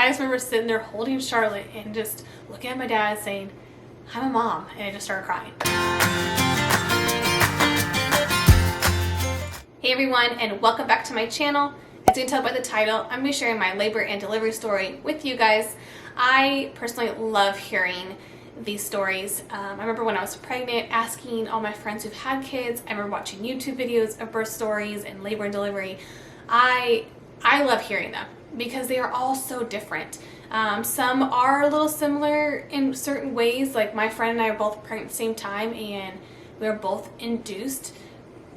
I just remember sitting there holding Charlotte and just looking at my dad saying, I'm a mom, and I just started crying. Hey everyone, and welcome back to my channel. As you can tell by the title, I'm going to be sharing my labor and delivery story with you guys. I personally love hearing these stories. I remember when I was pregnant asking all my friends who've had kids. I remember watching YouTube videos of birth stories and labor and delivery. I love hearing them because they are all so different. Some are a little similar in certain ways, like my friend and I are both pregnant at the same time and we were both induced,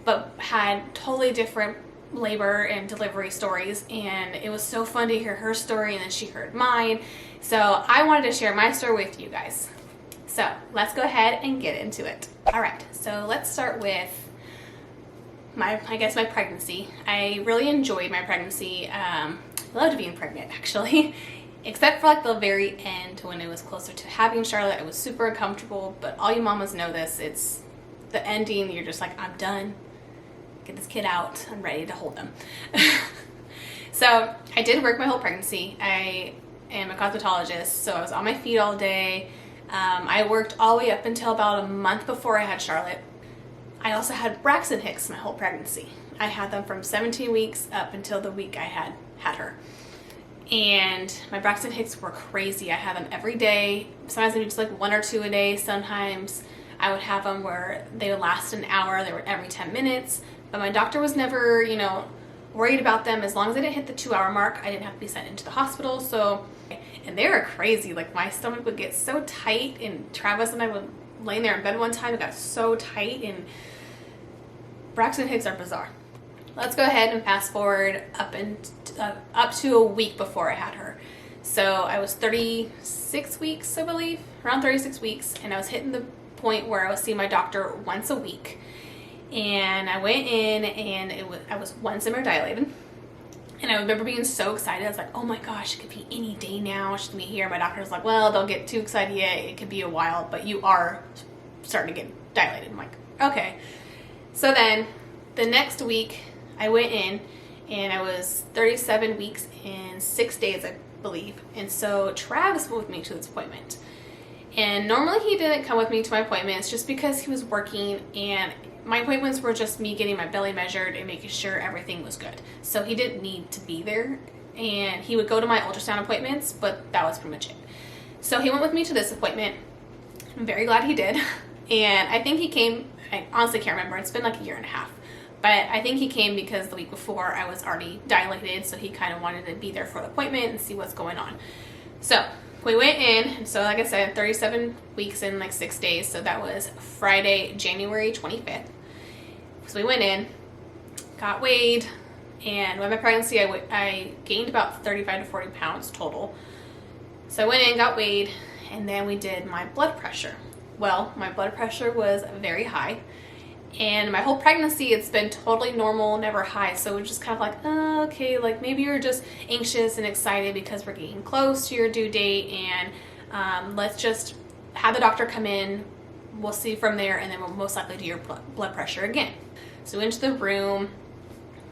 but had totally different labor and delivery stories, and it was so fun to hear her story and then she heard mine. So I wanted to share my story with you guys. So let's go ahead and get into it. All right, so let's start with my pregnancy. I really enjoyed my pregnancy. Loved being pregnant actually, except for like the very end when it was closer to having Charlotte. I was super uncomfortable, but all you mamas know this. It's the ending. You're just like, I'm done. Get this kid out. I'm ready to hold them. So I did work my whole pregnancy. I am a cosmetologist, so I was on my feet all day. I worked all the way up until about a month before I had Charlotte. I also had Braxton Hicks my whole pregnancy. I had them from 17 weeks up until the week I had her. And my Braxton Hicks were crazy. I had them every day. Sometimes I would just like one or two a day. Sometimes I would have them where they would last an hour. They were every 10 minutes. But my doctor was never, worried about them. As long as I didn't hit the 2-hour mark, I didn't have to be sent into the hospital. And they were crazy. Like my stomach would get so tight, and Travis and I would laying there in bed one time. It got so tight, and Braxton Hicks are bizarre. Let's go ahead and fast forward up to a week before I had her. So I was 36 weeks, I believe, around 36 weeks, and I was hitting the point where I was seeing my doctor once a week. And I went in, and I was 1 centimeter dilated. And I remember being so excited. I was like, oh my gosh, it could be any day now. She's gonna be here. My doctor was like, well, don't get too excited yet. It could be a while, but you are starting to get dilated. I'm like, okay. So then the next week I went in, and I was 37 weeks and 6 days, I believe. And so Travis went with me to this appointment. And normally he didn't come with me to my appointments just because he was working, and my appointments were just me getting my belly measured and making sure everything was good. So he didn't need to be there, and he would go to my ultrasound appointments, but that was pretty much it. So he went with me to this appointment. I'm very glad he did. And I think he came, I honestly can't remember. It's been like a year and a half. But I think he came because the week before I was already dilated, so he kind of wanted to be there for the appointment and see what's going on. So we went in, and so like I said, 37 weeks in like 6 days. So that was Friday, January 25th. So we went in, got weighed, and with my pregnancy, I gained about 35 to 40 pounds total. So I went in, got weighed, and then we did my blood pressure. Well, my blood pressure was very high, and my whole pregnancy, it's been totally normal, never high. So it was just kind of like, oh, okay, like maybe you're just anxious and excited because we're getting close to your due date, and let's just have the doctor come in. We'll see from there, and then we'll most likely do your blood pressure again. So into the room,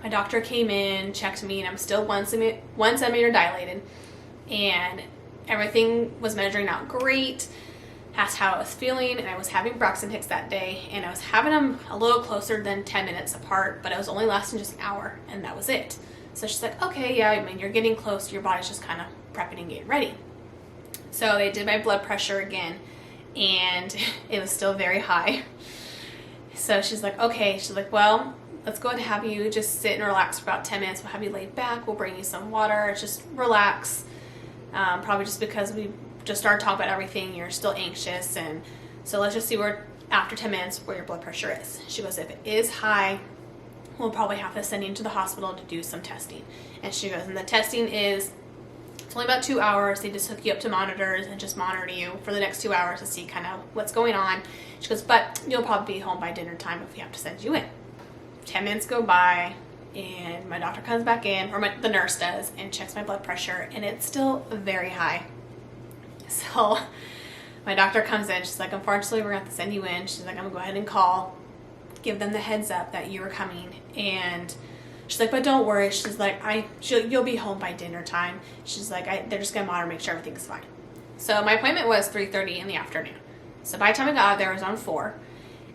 my doctor came in, checked me, and I'm still 1 centimeter dilated, and everything was measuring out great. Asked how I was feeling, and I was having Braxton Hicks that day, and I was having them a little closer than 10 minutes apart, but I was only lasting just an hour, and that was it. So she's like, okay, yeah, I mean, you're getting close, your body's just kind of prepping and getting ready. So they did my blood pressure again, and it was still very high. So she's like, okay, she's like, well, let's go ahead and have you just sit and relax for about 10 minutes. We'll have you laid back. We'll bring you some water. Just relax. Probably just because we just started talking about everything. You're still anxious. And so let's just see where, after 10 minutes, where your blood pressure is. She goes, if it is high, we'll probably have to send you to the hospital to do some testing. And she goes, and the testing is, it's only about 2 hours. They just hook you up to monitors and just monitor you for the next 2 hours to see kind of what's going on. She goes, but you'll probably be home by dinner time if we have to send you in. 10 minutes go by, and my doctor comes back in, or the nurse does, and checks my blood pressure, and it's still very high. So my doctor comes in. She's like, unfortunately, we're going to have to send you in. She's like, I'm going to go ahead and give them the heads up that you were coming. And She's like, but don't worry. She's like, you'll be home by dinner time. She's like, they're just gonna monitor, make sure everything's fine. So my appointment was 3:30 in the afternoon. So by the time I got out there, it was on 4.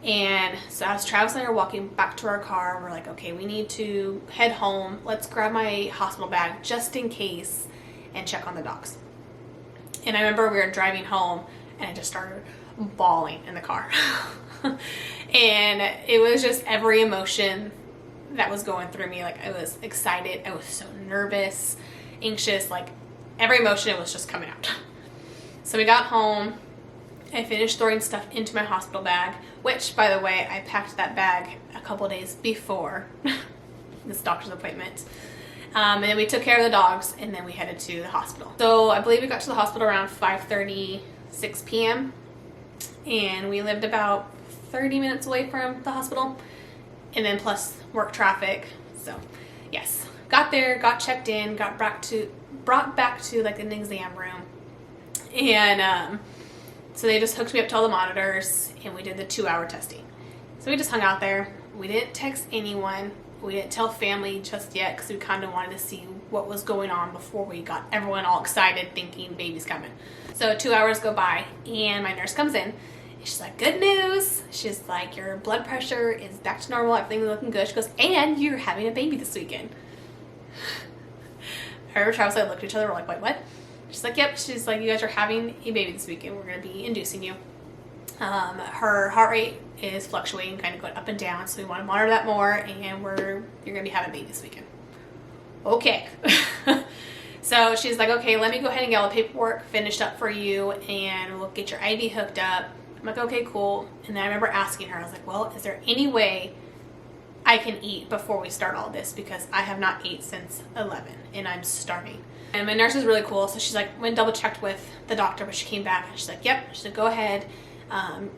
And so as Travis and I are walking back to our car, we're like, okay, we need to head home. Let's grab my hospital bag just in case and check on the dogs. And I remember we were driving home and I just started bawling in the car. And it was just every emotion that was going through me. Like, I was excited. I was so nervous, anxious, like every emotion was just coming out. So we got home. I finished throwing stuff into my hospital bag, which, by the way, I packed that bag a couple days before this doctor's appointment. And then we took care of the dogs, and then we headed to the hospital. So I believe we got to the hospital around 5:36 p.m. And we lived about 30 minutes away from the hospital, and then plus work traffic. So yes, got there, got checked in, got brought back to like an exam room. And so they just hooked me up to all the monitors, and we did the 2-hour testing. So we just hung out there. We didn't text anyone. We didn't tell family just yet because we kind of wanted to see what was going on before we got everyone all excited thinking baby's coming. So 2 hours go by, and my nurse comes in, and she's like, good news. She's like, your blood pressure is back to normal. Everything's looking good. She goes, and you're having a baby this weekend. I remember Travis and I looked at each other. We're like, wait, what? She's like, yep. She's like, you guys are having a baby this weekend. We're going to be inducing you. Her heart rate is fluctuating, kind of going up and down. So we want to monitor that more, and you're going to be having a baby this weekend. Okay. So she's like, okay, let me go ahead and get all the paperwork finished up for you, and we'll get your IV hooked up. I'm like, okay, cool. And then I remember asking her, I was like, well, is there any way I can eat before we start all this? Because I have not ate since 11 and I'm starving. And my nurse is really cool. So she's like, went double checked with the doctor, but she came back and she's like, yep. She's like, go ahead,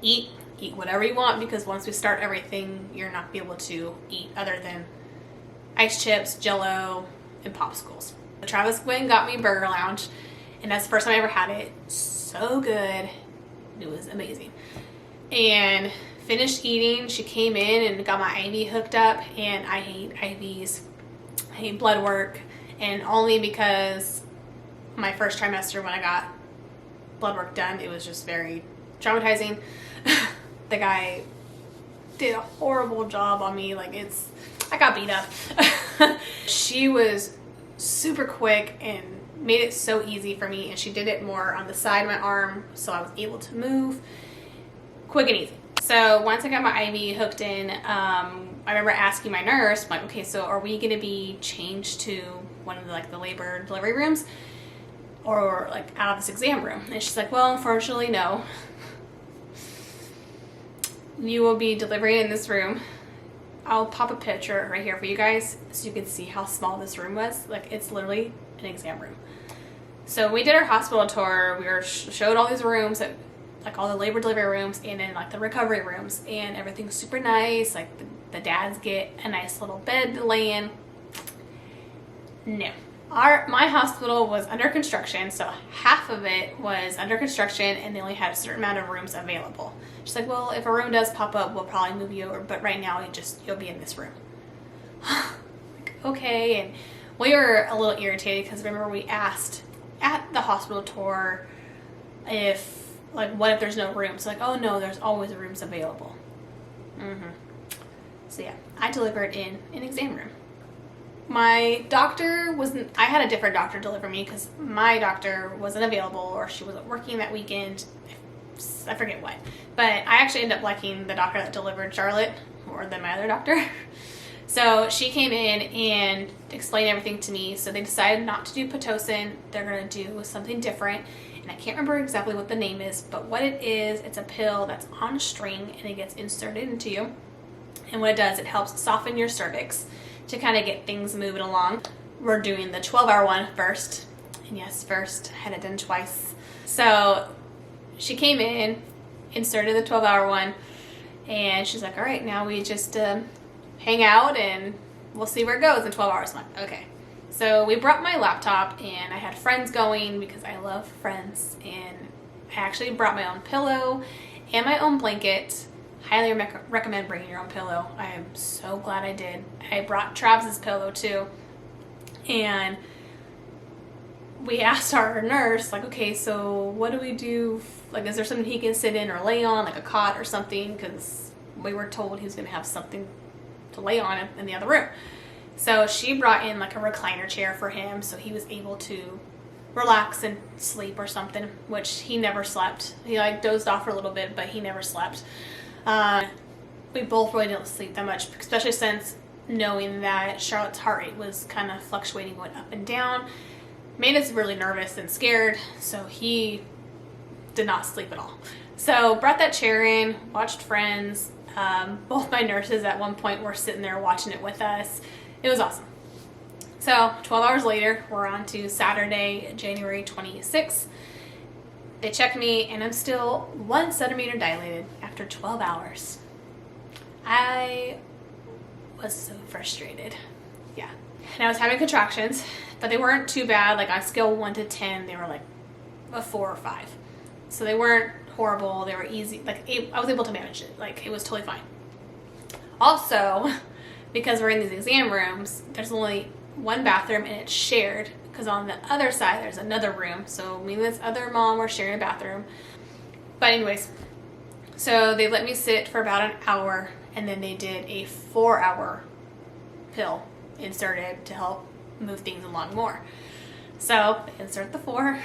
eat whatever you want, because once we start everything, you're not gonna be able to eat other than ice chips, Jello, and popsicles. So Travis went and got me Burger Lounge, and that's the first time I ever had it. So good. It was amazing. And finished eating. She came in and got my IV hooked up, and I hate IVs. I hate blood work, and only because my first trimester when I got blood work done, it was just very traumatizing. The guy did a horrible job on me. Like, I got beat up. She was super quick and made it so easy for me, and she did it more on the side of my arm, so I was able to move quick and easy. So once I got my IV hooked in, I remember asking my nurse, like, okay, so are we going to be changed to one of the labor delivery rooms, or like out of this exam room? And she's like, well, unfortunately, no. You will be delivering in this room. I'll pop a picture right here for you guys so you can see how small this room was. Like, it's literally an exam room. So we did our hospital tour. We were showed all these rooms, like all the labor delivery rooms, and then like the recovery rooms, and everything's super nice. Like the dads get a nice little bed to lay in. No. My hospital was under construction, so half of it was under construction, and they only had a certain amount of rooms available. She's like, well, if a room does pop up, we'll probably move you over, but right now you'll be in this room. Like, okay. And we were a little irritated because remember we asked at the hospital tour if, like, what if there's no rooms? Like, oh no, there's always rooms available. So yeah, I delivered in an exam room. My doctor I had a different doctor deliver me because my doctor wasn't available, or she wasn't working that weekend. I forget what. But I actually ended up liking the doctor that delivered Charlotte more than my other doctor. So she came in and explained everything to me. So they decided not to do Pitocin. They're going to do something different. And I can't remember exactly what the name is, but what it is, it's a pill that's on a string and it gets inserted into you. And what it does, it helps soften your cervix to kind of get things moving along. We're doing the 12-hour one first. And yes, first, I had it done twice. So she came in, inserted the 12-hour one, and she's like, all right, now we just hang out and we'll see where it goes in 12 hours. I'm like, okay. So we brought my laptop, and I had friends going because I love friends, and I actually brought my own pillow and my own blanket. highly recommend bringing your own pillow. I am so glad I did. I brought Travis's pillow too. And we asked our nurse, like, okay, so what do we do? Like, is there something he can sit in or lay on, like a cot or something? Because we were told he was going to have something to lay on in the other room. So she brought in like a recliner chair for him so he was able to relax and sleep or something, which he never slept. He like dozed off for a little bit, but he never slept. We both really didn't sleep that much, especially since knowing that Charlotte's heart rate was kind of fluctuating, going up and down. Made us really nervous and scared, so he did not sleep at all. So brought that chair in, watched Friends. Both my nurses at one point were sitting there watching it with us. It was awesome. So 12 hours later, we're on to Saturday, January 26th. They checked me and I'm still 1 centimeter dilated after 12 hours. I was so frustrated. Yeah. And I was having contractions, but they weren't too bad. Like on a scale of 1 to 10, they were like a 4 or 5. So they weren't horrible. They were easy. Like I was able to manage it. Like it was totally fine. Also, because we're in these exam rooms, there's only one bathroom and it's shared because on the other side there's another room. So me and this other mom were sharing a bathroom. But anyways, so they let me sit for about an hour and then they did a 4-hour pill inserted to help move things along more. So they insert the 4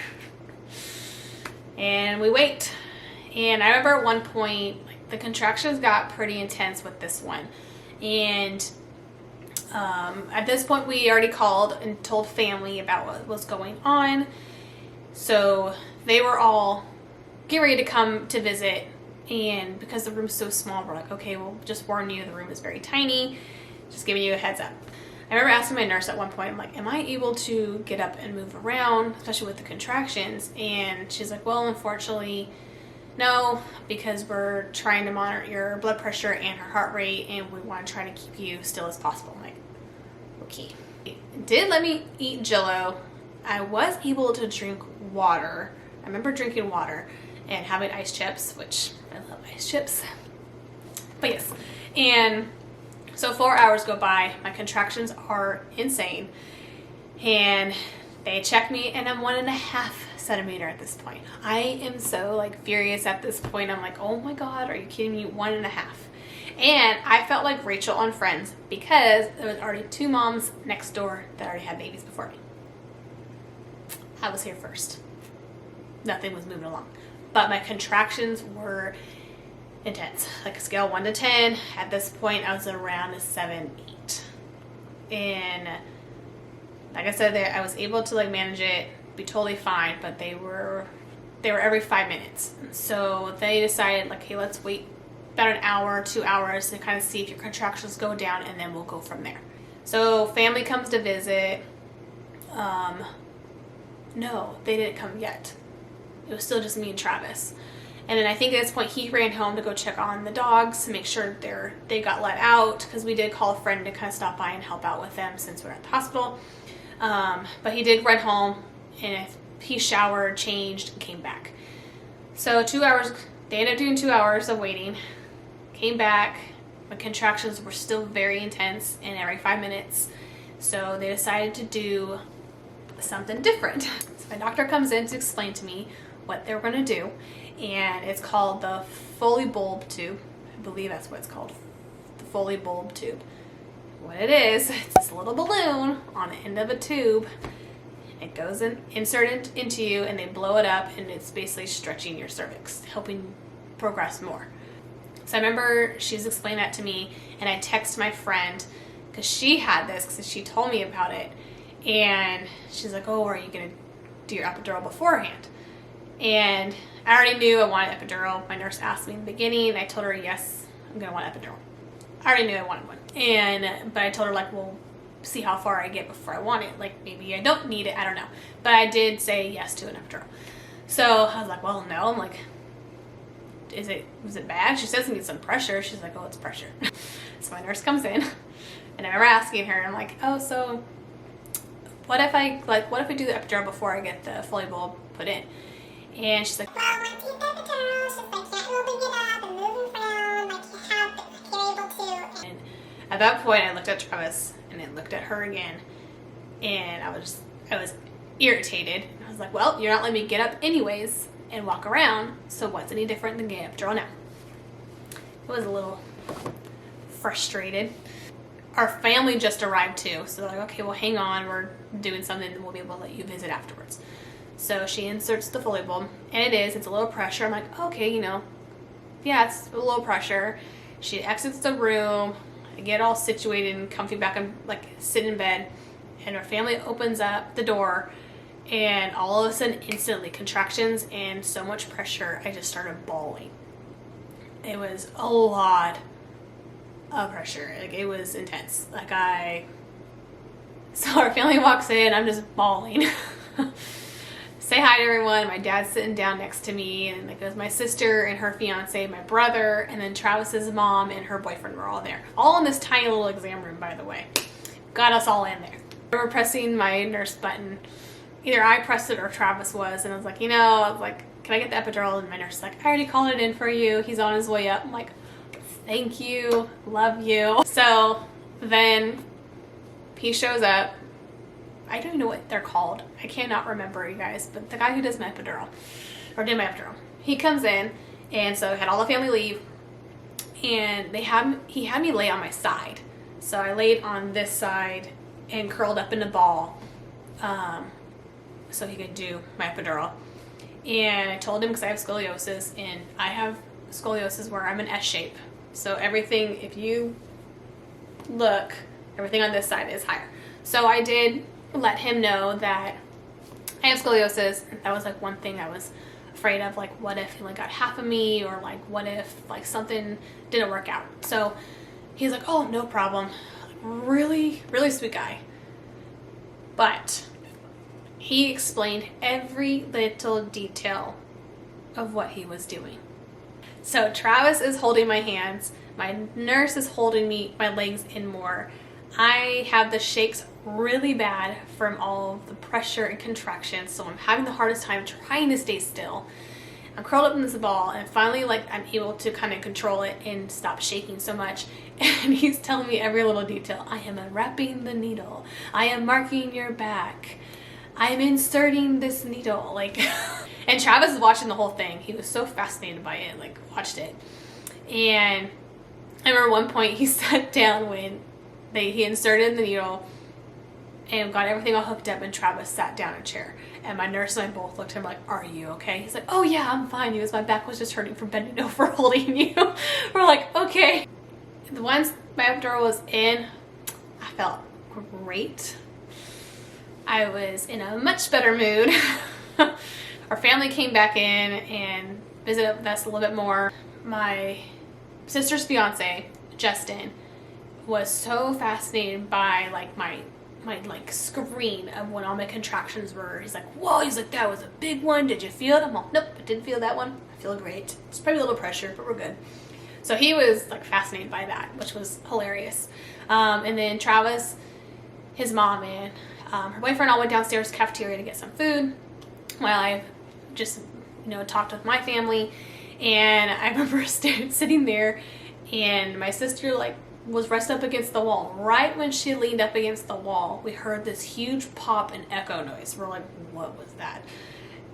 and we wait. And I remember at one point, like, the contractions got pretty intense with this one. And at this point, we already called and told family about what was going on. So they were all getting ready to come to visit. And because the room's so small, we're like, okay, we'll just warn you, the room is very tiny. Just giving you a heads up. I remember asking my nurse at one point, I'm like, am I able to get up and move around, especially with the contractions? And she's like, well, unfortunately, no, because we're trying to monitor your blood pressure and her heart rate, and we want to try to keep you still as possible. I'm like, okay. It did let me eat Jell-O. I was able to drink water. I remember drinking water and having ice chips, which I love ice chips. But yes, and so 4 hours go by. My contractions are insane, and they check me, and I'm 1.5 centimeter at this point. I am so like furious at this point. I'm like, oh my God, are you kidding me? 1.5. And I felt like Rachel on Friends because there was already 2 moms next door that already had babies before me. I was here first. Nothing was moving along. But my contractions were intense. Like a scale 1 to 10. At this point, I was around a 7, 8. And like I said, I was able to like manage it, be totally fine, but they were every 5 minutes. So they decided like, hey, let's wait about an hour, 2 hours to kind of see if your contractions go down, and then we'll go from there. So family comes to visit. No, they didn't come yet. It was still just me and Travis. And then I think at this point he ran home to go check on the dogs to make sure they got let out, because we did call a friend to kind of stop by and help out with them since we were at the hospital. But he did run home, and he showered, changed, and came back. So 2 hours, they ended up doing 2 hours of waiting. Came back, my contractions were still very intense and every 5 minutes. So they decided to do something different. So my doctor comes in to explain to me what they're going to do, and it's called the Foley bulb tube. I believe that's what it's called, the Foley bulb tube. What it is, it's this little balloon on the end of a tube. It goes in, inserted into you, and they blow it up, and it's basically stretching your cervix, helping progress more. So I remember she's explained that to me, and I text my friend because she had this, because she told me about it, and she's like, oh, are you going to do your epidural beforehand? And I already knew I wanted epidural. My nurse asked me in the beginning, and I told her, yes, I'm going to want epidural. I already knew I wanted one. But I told her, like, well, see how far I get before I want it. Like, maybe I don't need it. I don't know. But I did say yes to an epidural. So I was like, well, no. I'm like, was it bad? She says it needs some pressure. She's like, oh, it's pressure. So my nurse comes in, and I remember asking her, I'm like, oh, so what if I do the epidural before I get the Foley bulb put in? And she's like, well, I keep the epidural. She's like, can't really get up and moving around. I can't At that point, I looked at Travis and then looked at her again, and I was irritated. I was like, well, you're not letting me get up anyways and walk around, so what's any different than getting up epidural now? I was a little frustrated. Our family just arrived too, so they're like, okay, well, hang on, we're doing something and we'll be able to let you visit afterwards. So she inserts the Foley bulb, and it's a little pressure. I'm like, okay, yeah, it's a little pressure. She exits the room. I get all situated and comfy back and like sit in bed, and our family opens up the door, and all of a sudden, instantly, contractions and so much pressure, I just started bawling. It was a lot of pressure. Like, it was intense. So our family walks in, I'm just bawling. Say hi to everyone. My dad's sitting down next to me, and it goes my sister and her fiance, my brother, and then Travis's mom and her boyfriend were all there. All in this tiny little exam room, by the way. Got us all in there. We were pressing my nurse button. Either I pressed it or Travis was, and I was like, can I get the epidural? And my nurse was like, I already called it in for you. He's on his way up. I'm like, thank you, love you. So then he shows up. I don't even know what they're called. I cannot remember, you guys, but the guy who does my epidural, or did my epidural, he comes in, and so I had all the family leave, and he had me lay on my side. So I laid on this side and curled up in a ball, so he could do my epidural. And I told him, because I have scoliosis, and I have scoliosis where I'm an S shape. So everything, if you look, everything on this side is higher. So I did let him know that I have scoliosis. That was like one thing I was afraid of, like what if he like got half of me, or like what if like something didn't work out. So he's like, oh, no problem. Really, really sweet guy. But he explained every little detail of what he was doing. So Travis is holding my hands. My nurse is holding my legs in more. I have the shakes really bad from all of the pressure and contractions, so I'm having the hardest time trying to stay still. I'm curled up in this ball, and finally, I'm able to kind of control it and stop shaking so much. And he's telling me every little detail. I am unwrapping the needle. I am marking your back. I am inserting this needle. And Travis is watching the whole thing. He was so fascinated by it, watched it. And I remember one point he sat down when he inserted the needle and got everything all hooked up, and Travis sat down in a chair. And my nurse and I both looked at him like, are you okay? He's like, oh yeah, I'm fine. He goes, my back was just hurting from bending over holding you. We're like, okay. Once my epidural was in, I felt great. I was in a much better mood. Our family came back in and visited with us a little bit more. My sister's fiance, Justin, was so fascinated by my screen of when all my contractions were. He's like, whoa, he's like, that was a big one. Did you feel it? I'm like, nope, I didn't feel that one. I feel great. It's probably a little pressure, but we're good. So he was fascinated by that, which was hilarious. And then Travis, his mom, and her boyfriend all went downstairs to the cafeteria to get some food while I just, talked with my family. And I remember sitting there, and my sister was rested up against the wall. Right when she leaned up against the wall, we heard this huge pop and echo noise. We're like, what was that?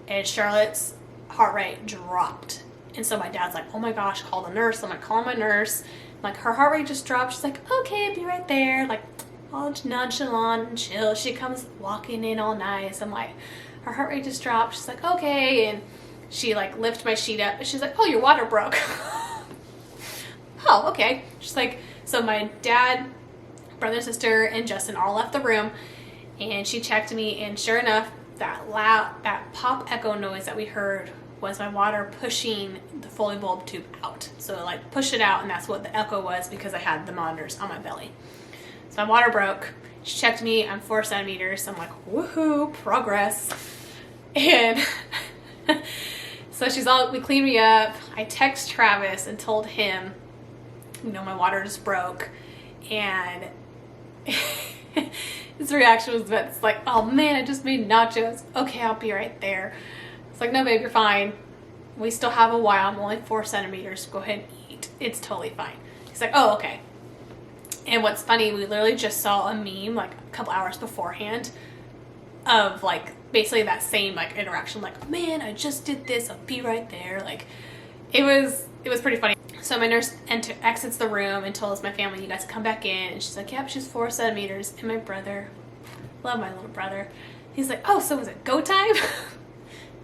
And Charlotte's heart rate dropped. And so my dad's like, oh my gosh, call the nurse. I'm like, call my nurse. Her heart rate just dropped. She's like, okay, I'll be right there. All nonchalant and chill. She comes walking in all nice. I'm like, her heart rate just dropped. She's like, okay. And she lifted my sheet up, and she's like, oh, your water broke. Oh, okay. She's like, so my dad, brother, sister, and Justin all left the room, and she checked me, and sure enough, that pop echo noise that we heard was my water pushing the Foley bulb tube out. So it pushed it out, and that's what the echo was, because I had the monitors on my belly. So my water broke. She checked me. I'm 4 centimeters. So I'm like, woohoo, progress. And so we cleaned me up. I text Travis and told him, my water just broke. And his reaction was oh man, I just made nachos. Okay, I'll be right there. It's like, no babe, you're fine. We still have a while. I'm only 4 centimeters. Go ahead and eat. It's totally fine. He's like, oh, okay. And what's funny, we literally just saw a meme like a couple hours beforehand of like basically that same like interaction, like, man, I just did this, I'll be right there. Like it was pretty funny. So my nurse exits the room and tells my family, you guys come back in. And she's like, yep, she's 4 centimeters. And my brother, love my little brother, he's like, oh, so is it go time?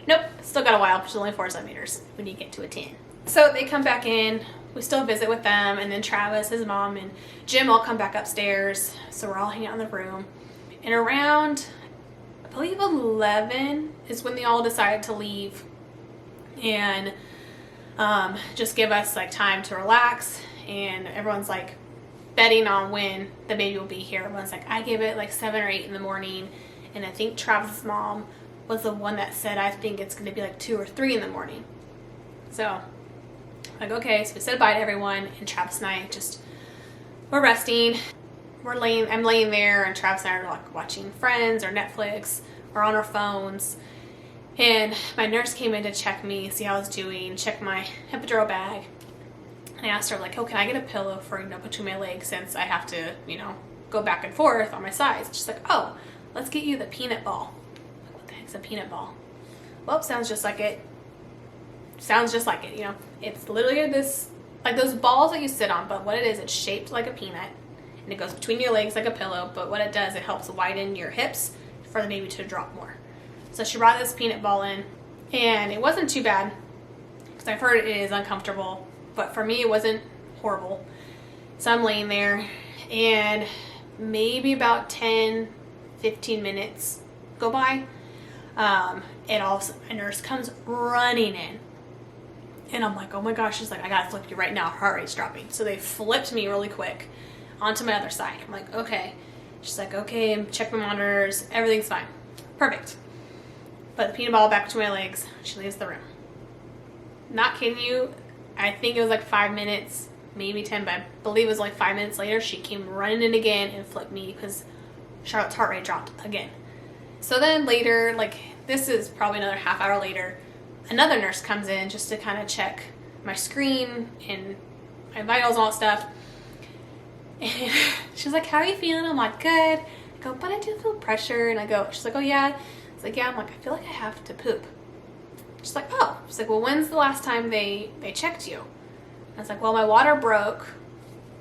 Nope, still got a while. She's only 4 centimeters when you get to a 10. So they come back in. We still visit with them, and then Travis, his mom, and Jim all come back upstairs. So we're all hanging out in the room. And around, I believe 11 is when they all decided to leave and just give us like time to relax. And everyone's like betting on when the baby will be here. Everyone's like, I give it like 7 or 8 in the morning. And I think Travis's mom was the one that said, I think it's going to be like 2 or 3 in the morning. So like, okay, so we said bye to everyone, and Travis and I just, we're resting. I'm laying there, and Travis and I are like watching Friends or Netflix or on our phones. And my nurse came in to check me, see how I was doing, check my epidural bag. And I asked her, like, oh, can I get a pillow for, between my legs, since I have to, go back and forth on my sides. She's like, oh, let's get you the peanut ball. What the heck's a peanut ball? Well, sounds just like it. It's literally this, like those balls that you sit on, but what it is, it's shaped like a peanut, and it goes between your legs like a pillow, but what it does, it helps widen your hips for the baby to drop more. So she brought this peanut ball in, and it wasn't too bad, because I've heard it is uncomfortable, but for me it wasn't horrible. So I'm laying there, and maybe about 10-15 minutes go by, and all of a sudden a nurse comes running in. And I'm like, oh my gosh, she's like, I gotta flip you right now, her heart rate's dropping. So they flipped me really quick onto my other side. I'm like, okay. She's like, okay, check my monitors, everything's fine. Perfect. Put the peanut ball back between my legs, she leaves the room. Not kidding you, I think it was like 5 minutes, maybe 10, but I believe it was like 5 minutes later, she came running in again and flipped me because Charlotte's heart rate dropped again. So then later, like this is probably another half hour later, another nurse comes in just to kind of check my screen and my vitals and all that stuff. And she's like, how are you feeling? I'm like, good. I go, but I do feel pressure. And she's like, oh yeah. It's like, yeah. I'm like, I feel like I have to poop. She's like, oh. She's like, well, when's the last time they checked you? I was like, well, my water broke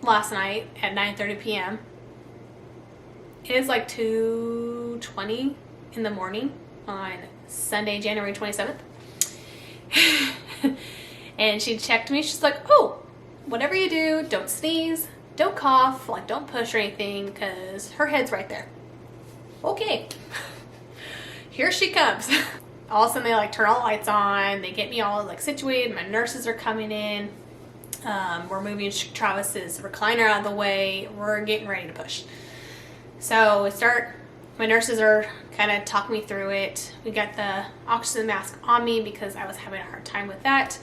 last night at 9:30 p.m. It is like 2:20 in the morning on Sunday, January 27th. And she checked me. She's like, oh, whatever you do, don't sneeze, don't cough, like don't push or anything, because her head's right there. Okay. Here she comes. All of a sudden they like turn all the lights on, they get me all like situated, my nurses are coming in, we're moving Travis's recliner out of the way, we're getting ready to push. So we start, my nurses are kind of talking me through it. We got the oxygen mask on me because I was having a hard time with that.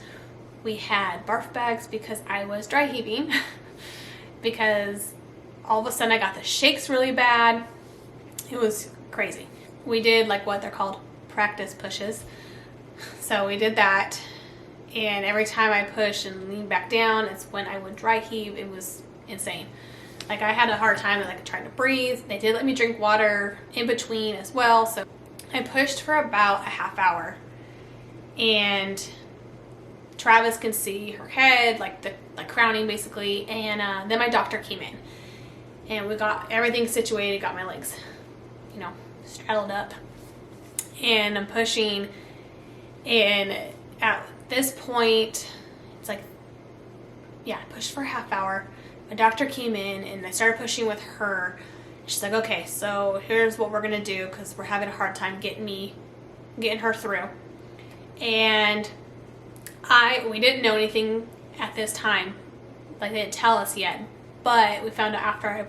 We had barf bags because I was dry heaving because all of a sudden I got the shakes really bad. It was crazy. We did like what they're called practice pushes. So we did that, and every time I push and lean back down, it's when I would dry heave. It was insane. Like I had a hard time like trying to breathe. They did let me drink water in between as well. So I pushed for about a half hour, and Travis can see her head, like the crowning basically. And then my doctor came in, and we got everything situated. Got my legs, straddled up, and I'm pushing. And at this point, it's like, yeah, I pushed for a half hour. My doctor came in and I started pushing with her. She's like, okay, so here's what we're gonna do, because we're having a hard time getting her through. And we didn't know anything at this time, like they didn't tell us yet, but we found out after I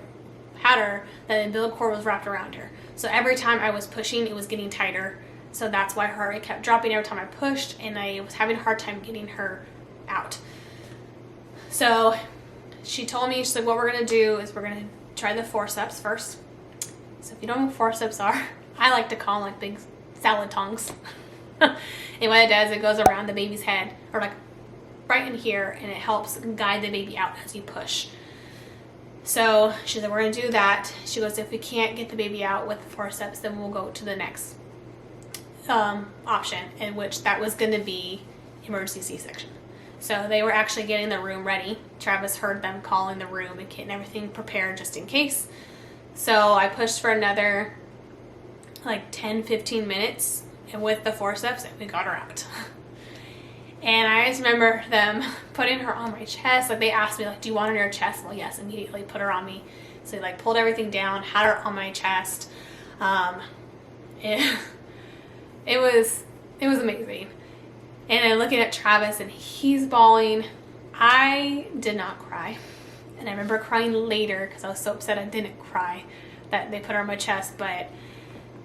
had her that the umbilical cord was wrapped around her. So every time I was pushing, it was getting tighter. So that's why her heart rate kept dropping every time I pushed, and I was having a hard time getting her out. So she told me, she's like, what we're going to do is we're going to try the forceps first. So if you don't know what forceps are, I like to call them like big salad tongs. And what it does, it goes around the baby's head, or like right in here, and it helps guide the baby out as you push. So she said, we're going to do that. She goes, if we can't get the baby out with the forceps, then we'll go to the next option, in which that was going to be emergency C-section. So they were actually getting the room ready. Travis heard them calling the room and getting everything prepared just in case. So I pushed for another like 10-15 minutes, and with the forceps, we got her out. And I just remember them putting her on my chest. Like, they asked me, like, do you want her on your chest? Well, yes, immediately put her on me. So they like pulled everything down, had her on my chest. It was amazing. And then looking at Travis, and he's bawling. I did not cry. And I remember crying later because I was so upset I didn't cry that they put her on my chest. But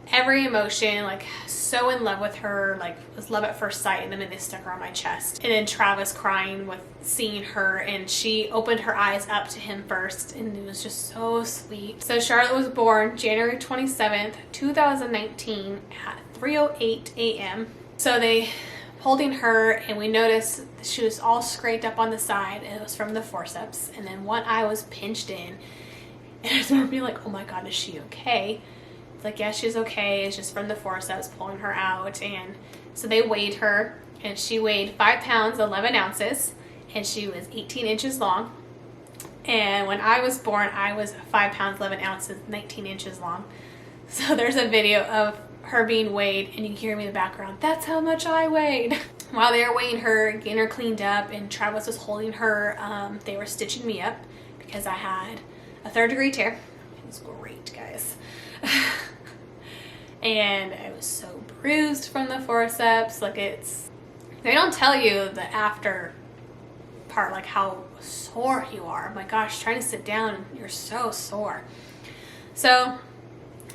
every emotion, like, so in love with her, like, was love at first sight, and then they stuck her on my chest. And then Travis crying with seeing her, and she opened her eyes up to him first, and it was just so sweet. So Charlotte was born January 27th, 2019 at 3:08 a.m. So they holding her, and we noticed she was all scraped up on the side, and it was from the forceps, and then one eye was pinched in. And I just remember being like, oh my God, is she okay? Like, yeah, she's okay. It's just from the forceps pulling her out. And so they weighed her, and she weighed 5 pounds 11 ounces, and she was 18 inches long. And when I was born, I was 5 pounds 11 ounces 19 inches long. So there's a video of her being weighed, and you can hear me in the background, that's how much I weighed. While they were weighing her, getting her cleaned up, and Travis was holding her, they were stitching me up because I had a 3rd-degree tear. It was great, guys. And I was so bruised from the forceps. Like, they don't tell you the after part, like how sore you are. Oh my gosh, trying to sit down, you're so sore. So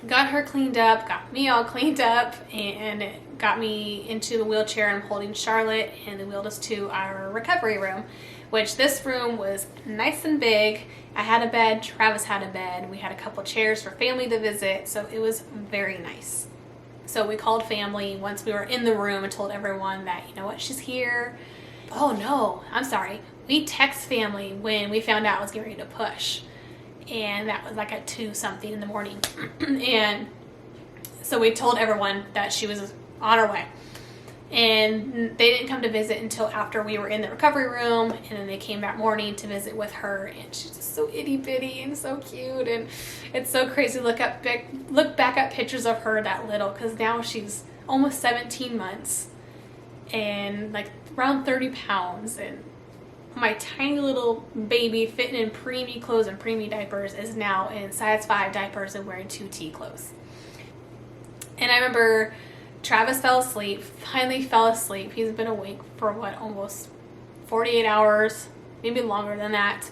got her cleaned up, got me all cleaned up, and it got me into the wheelchair. I'm holding Charlotte, and they wheeled us to our recovery room, which this room was nice and big. I had a bed, Travis had a bed, we had a couple chairs for family to visit, so it was very nice. So we called family once we were in the room and told everyone that, you know what, she's here. Oh no, I'm sorry. We text family when we found out I was getting ready to push. And that was like at 2-something in the morning. And so we told everyone that she was on her way. And they didn't come to visit until after we were in the recovery room, and then they came that morning to visit with her, and she's just so itty bitty and so cute, and it's so crazy to look back at pictures of her that little, because now she's almost 17 months and like around 30 pounds, and my tiny little baby fitting in preemie clothes and preemie diapers is now in size 5 diapers and wearing 2T clothes. And I remember Travis finally fell asleep. He's been awake for what, almost 48 hours, maybe longer than that.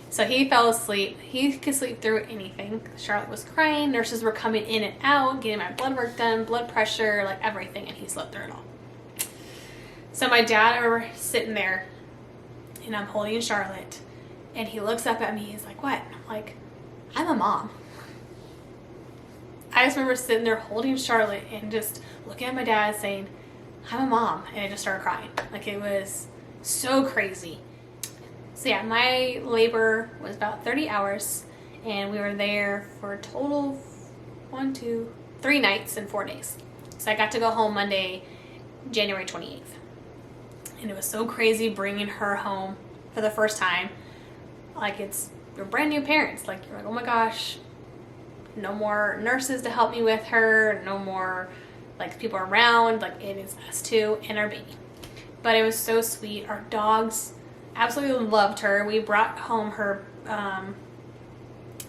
So he fell asleep. He could sleep through anything. Charlotte was crying. Nurses were coming in and out, getting my blood work done, blood pressure, like everything, and he slept through it all. So my dad, I remember sitting there, and I'm holding Charlotte, and he looks up at me. He's like, what? And I'm like, I'm a mom. I just remember sitting there holding Charlotte and just looking at my dad saying, I'm a mom. And I just started crying. Like, it was so crazy. So yeah, my labor was about 30 hours, and we were there for a total of 3 nights and 4 days. So I got to go home Monday, January 28th. And it was so crazy bringing her home for the first time. Like, you're brand new parents. Like, you're like, oh my gosh, no more nurses to help me with her, no more like people around, like it is us two and our baby. But it was so sweet. Our dogs absolutely loved her. We brought home her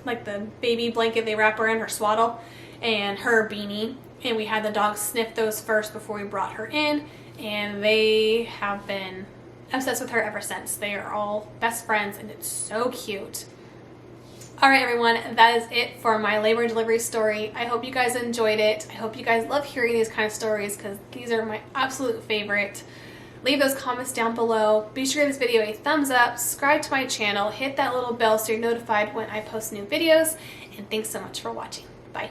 like the baby blanket they wrap her in, her swaddle, and her beanie, and we had the dogs sniff those first before we brought her in, and they have been obsessed with her ever since. They are all best friends, and it's so cute. Alright everyone, that is it for my labor and delivery story. I hope you guys enjoyed it. I hope you guys love hearing these kind of stories because these are my absolute favorite. Leave those comments down below. Be sure to give this video a thumbs up, subscribe to my channel, hit that little bell so you're notified when I post new videos, and thanks so much for watching. Bye.